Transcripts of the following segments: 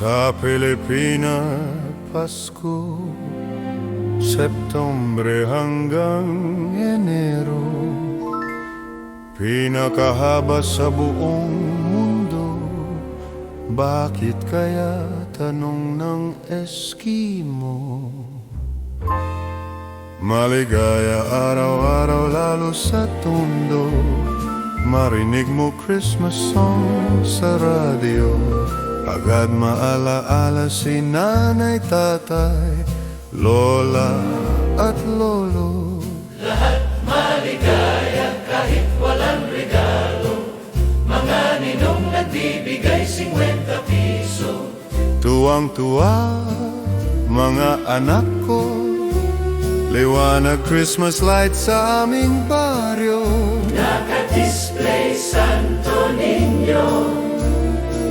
Sa Pilipinas, Pasko, Septembre hanggang Enero, pinakahaba sa buong mundo. Bakit kaya, tanong ng Eskimo? Maligaya araw-araw lalo sa tondo, marinig mo Christmas song sa radyo. Agad maalaala si nanay, tatay, lola at lolo. Lahat maligaya kahit walang regalo, mga ninong nagbibigay 50 piso. Tuwang-tuwa mga anak ko, liwanag Christmas light sa aming baryo. Naka-display Santo Niño,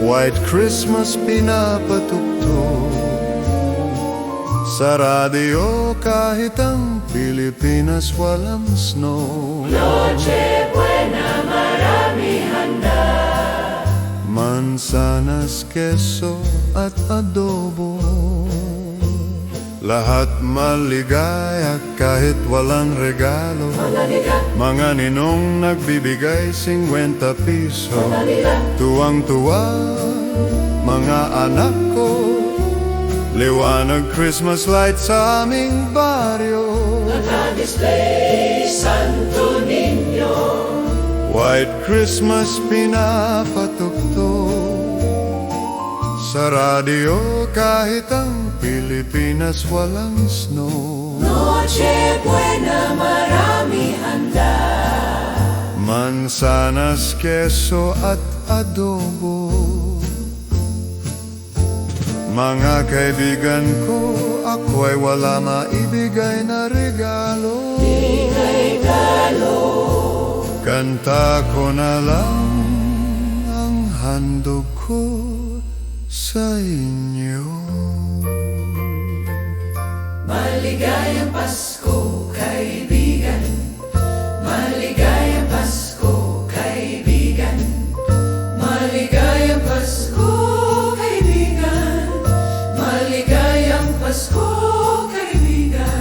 White Christmas pinapatugtog sa radyo kahit ang Pilipinas walang snow. Noche Buena marami handa, Mansanas, keso at adobo. Lahat maligaya kahit walang regalo, mga ninong nagbibigay 50 piso. Tuwang-tuwa mga anak ko, liwanag Christmas light sa aming baryo. naka-display Santo Niño, White Christmas pinapatugtog sa radyo kahit ang Pilipinas walang snow. Noche Buena marami handa, Mansanas, keso at adobo. Mga kaibigan ko, ako ay wala maibigay na regalo. ika'y talo. Kanta ko na lang ang handog ko sa inyo. Maligayang Pasko, kaibigan. Maligayang Pasko, kaibigan. Maligayang Pasko, kaibigan. Maligayang Pasko, kaibigan.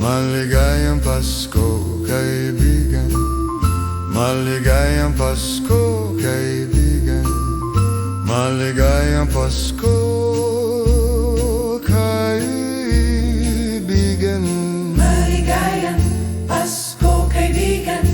Maligayang Pasko, kaibigan. Maligayang Pasko, kaibigan. Maligayang Pasko, kaibigan. Maligayang Pasko, kaibigan.